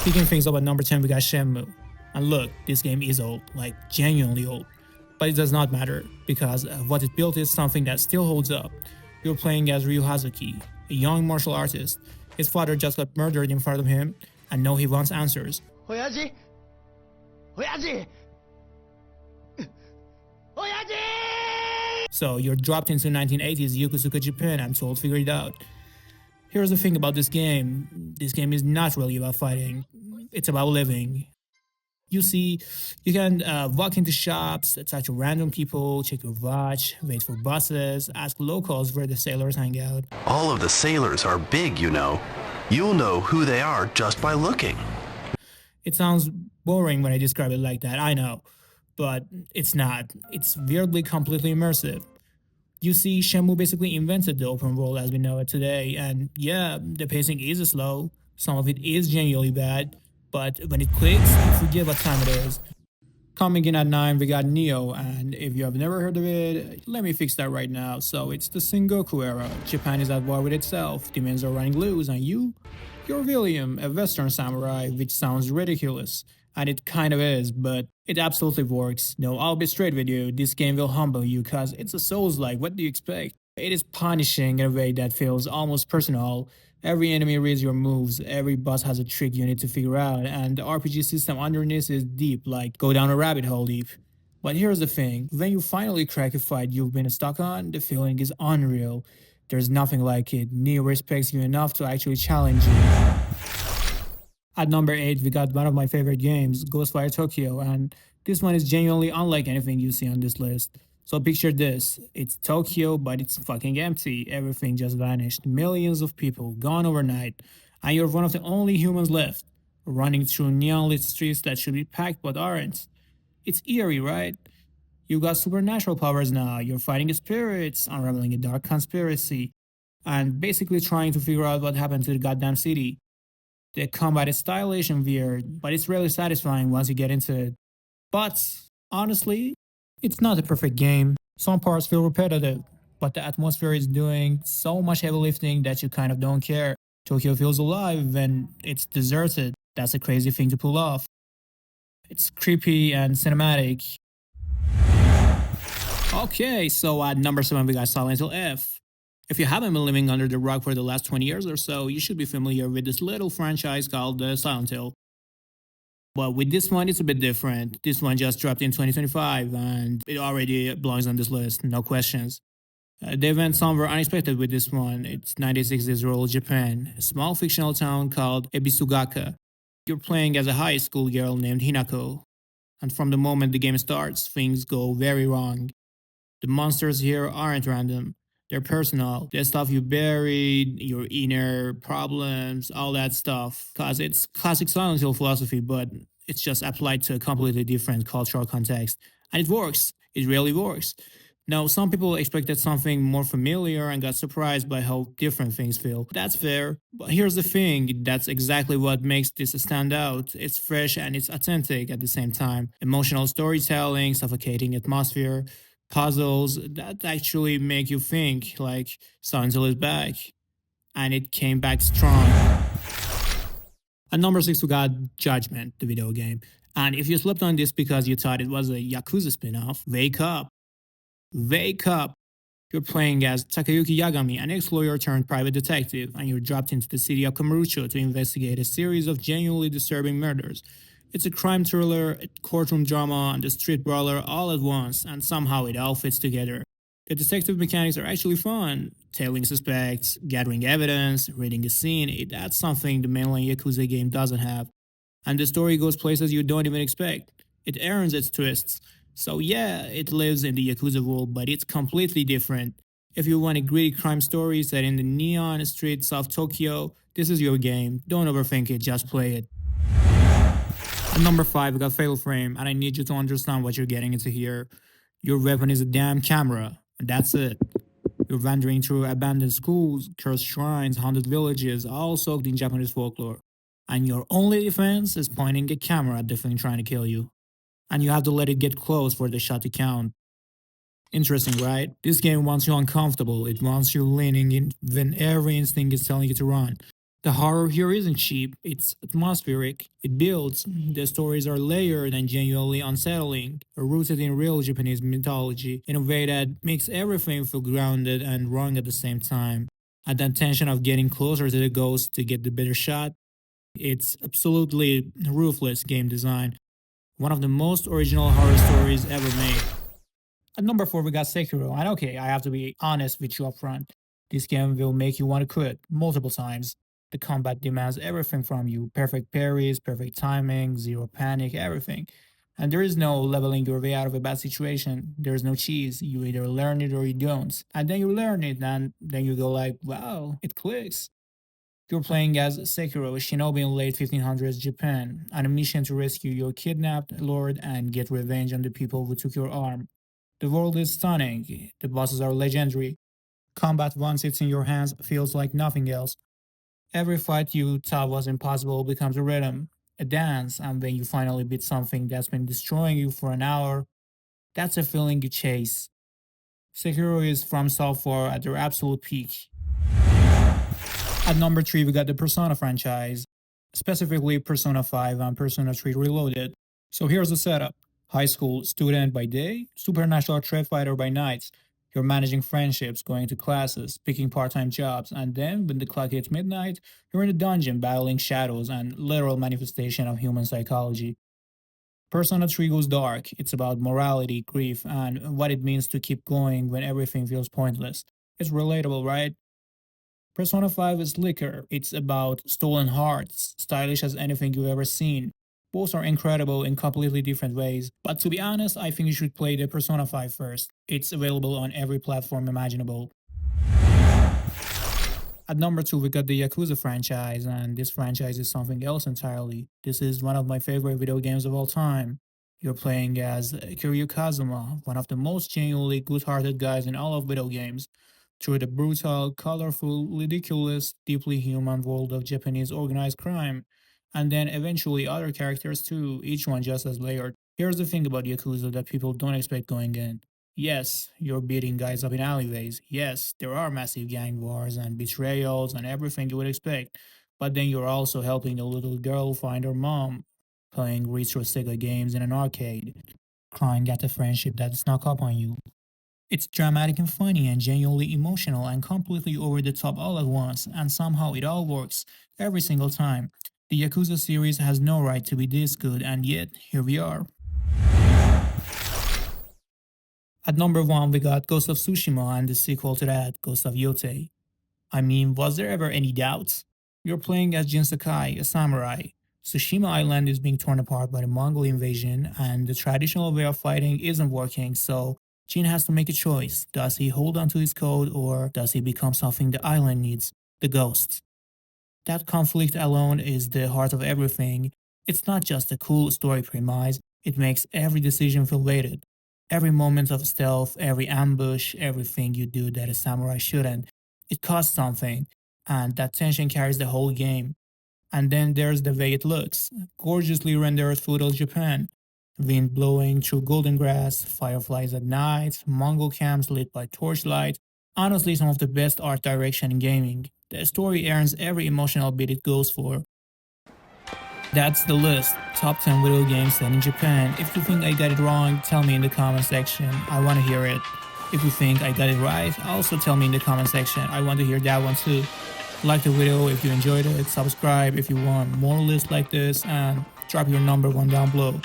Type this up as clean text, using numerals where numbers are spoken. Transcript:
Picking things up at number 10, we got Shenmue. And look, this game is old, like genuinely old. But it does not matter, because what it built is something that still holds up. You're playing as Ryu Hazuki, a young martial artist. His father just got murdered in front of him, and now he wants answers. 親父親父親父 So you're dropped into 1980s Yokosuka Japan and told figure it out. Here's the thing about this game is not really about fighting, it's about living. You see, you can walk into shops, talk to random people, check your watch, wait for buses, ask locals where the sailors hang out. All of the sailors are big, you know. You'll know who they are just by looking. It sounds boring when I describe it like that, I know, but it's not. It's weirdly completely immersive. You see, Shenmue basically invented the open world as we know it today, and yeah, the pacing is slow, some of it is genuinely bad, but when it clicks, you forget what time it is. Coming in at 9, we got Neo, and if you have never heard of it, let me fix that right now. So it's the Sengoku era. Japan is at war with itself, demons are running loose, and you're William, a Western samurai, which sounds ridiculous. And it kind of is, but it absolutely works. No, I'll be straight with you, this game will humble you, cause it's a Souls-like, what do you expect? It is punishing in a way that feels almost personal. Every enemy reads your moves, every boss has a trick you need to figure out, and the RPG system underneath is deep, like go down a rabbit hole deep. But here's the thing, when you finally crack a fight you've been stuck on, the feeling is unreal. There's nothing like it. Neo respects you enough to actually challenge you. At number 8, we got one of my favorite games, Ghostwire Tokyo, and this one is genuinely unlike anything you see on this list. So picture this, it's Tokyo, but it's fucking empty. Everything just vanished. Millions of people gone overnight, and you're one of the only humans left, running through neon-lit streets that should be packed but aren't. It's eerie, right? You got supernatural powers now, you're fighting spirits, unraveling a dark conspiracy, and basically trying to figure out what happened to the goddamn city. The combat is stylish and weird, but it's really satisfying once you get into it. But, honestly, it's not a perfect game. Some parts feel repetitive, but the atmosphere is doing so much heavy lifting that you kind of don't care. Tokyo feels alive when it's deserted. That's a crazy thing to pull off. It's creepy and cinematic. Okay, so at number 7 we got Silent Hill F. If you haven't been living under the rock for the last 20 years or so, you should be familiar with this little franchise called Silent Hill. But with this one, it's a bit different. This one just dropped in 2025 and it already belongs on this list, no questions. They went somewhere unexpected with this one. It's 96 rural Japan, a small fictional town called Ebisugaka. You're playing as a high school girl named Hinako. And from the moment the game starts, things go very wrong. The monsters here aren't random. They're personal. They're stuff you buried, your inner problems, all that stuff. Cause it's classic Silent Hill philosophy, but it's just applied to a completely different cultural context. And it works. It really works. Now, some people expected something more familiar and got surprised by how different things feel. That's fair. But here's the thing, that's exactly what makes this stand out. It's fresh and it's authentic at the same time. Emotional storytelling, suffocating atmosphere, puzzles that actually make you think, like Silent Hill is back. And it came back strong. At number 6 we got Judgment, the video game. And if you slept on this because you thought it was a Yakuza spin-off, wake up. Wake up. You're playing as Takayuki Yagami, an ex-lawyer turned private detective, and you're dropped into the city of Kamurocho to investigate a series of genuinely disturbing murders. It's a crime thriller, a courtroom drama, and a street brawler all at once, and somehow it all fits together. The detective mechanics are actually fun. Tailing suspects, gathering evidence, reading a scene, that's something the mainline Yakuza game doesn't have. And the story goes places you don't even expect. It earns its twists. So yeah, it lives in the Yakuza world, but it's completely different. If you want a gritty crime story set in the neon streets of Tokyo, this is your game. Don't overthink it, just play it. At number 5, we got Fatal Frame, and I need you to understand what you're getting into here. Your weapon is a damn camera, and that's it. You're wandering through abandoned schools, cursed shrines, haunted villages, all soaked in Japanese folklore. And your only defense is pointing a camera at the thing trying to kill you. And you have to let it get close for the shot to count. Interesting, right? This game wants you uncomfortable. It wants you leaning in when every instinct is telling you to run. The horror here isn't cheap, it's atmospheric. It builds. The stories are layered and genuinely unsettling, rooted in real Japanese mythology in a way that makes everything feel grounded and wrong at the same time. And that tension of getting closer to the ghost to get the better shot, it's absolutely ruthless game design. One of the most original horror stories ever made. At number 4, we got Sekiro. And okay, I have to be honest with you up front. This game will make you want to quit multiple times. The combat demands everything from you: perfect parries, perfect timing, zero panic, everything. And there is no leveling your way out of a bad situation. There's no cheese. You either learn it or you don't. And then you learn it, and then you go like, wow, it clicks. You're playing as Sekiro, a shinobi in late 1500s Japan, on a mission to rescue your kidnapped lord and get revenge on the people who took your arm. The world is stunning, the bosses are legendary. Combat once it's in your hands feels like nothing else. Every fight you thought was impossible becomes a rhythm, a dance, and when you finally beat something that's been destroying you for an hour, that's a feeling you chase. Sekiro is from software at their absolute peak. At number 3, we got the Persona franchise, specifically Persona 5 and Persona 3 Reloaded. So here's the setup: high school student by day, supernatural threat fighter by night. You're managing friendships, going to classes, picking part time jobs, and then when the clock hits midnight, you're in a dungeon battling shadows and literal manifestation of human psychology. Persona 3 goes dark. It's about morality, grief, and what it means to keep going when everything feels pointless. It's relatable, right? Persona 5 is liquor. It's about stolen hearts, stylish as anything you've ever seen. Both are incredible in completely different ways, but to be honest, I think you should play the Persona 5 first. It's available on every platform imaginable. At number 2, we got the Yakuza franchise, and this franchise is something else entirely. This is one of my favorite video games of all time. You're playing as Kiryu Kazuma, one of the most genuinely good-hearted guys in all of video games, through the brutal, colorful, ridiculous, deeply human world of Japanese organized crime. And then eventually other characters too, each one just as layered. Here's the thing about Yakuza that people don't expect going in. Yes, you're beating guys up in alleyways. Yes, there are massive gang wars and betrayals and everything you would expect. But then you're also helping a little girl find her mom, playing retro Sega games in an arcade, crying at the friendship that snuck up on you. It's dramatic and funny and genuinely emotional and completely over the top all at once, and somehow it all works every single time. The Yakuza series has no right to be this good, and yet here we are. At number 1, we got Ghost of Tsushima and the sequel to that, Ghost of Yotei. I mean, was there ever any doubts? You're playing as Jin Sakai, a samurai. Tsushima Island is being torn apart by the Mongol invasion, and the traditional way of fighting isn't working, so Jin has to make a choice. Does he hold on to his code, or does he become something the island needs? The ghost. That conflict alone is the heart of everything. It's not just a cool story premise, it makes every decision feel weighted. Every moment of stealth, every ambush, everything you do that a samurai shouldn't. It costs something, and that tension carries the whole game. And then there's the way it looks: gorgeously rendered feudal Japan. Wind blowing through golden grass, fireflies at night, Mongol camps lit by torchlight. Honestly, some of the best art direction in gaming. The story earns every emotional beat it goes for. That's the list. Top 10 video games set in Japan. If you think I got it wrong, tell me in the comment section. I want to hear it. If you think I got it right, also tell me in the comment section. I want to hear that one too. Like the video if you enjoyed it, subscribe if you want more lists like this, and drop your number one down below.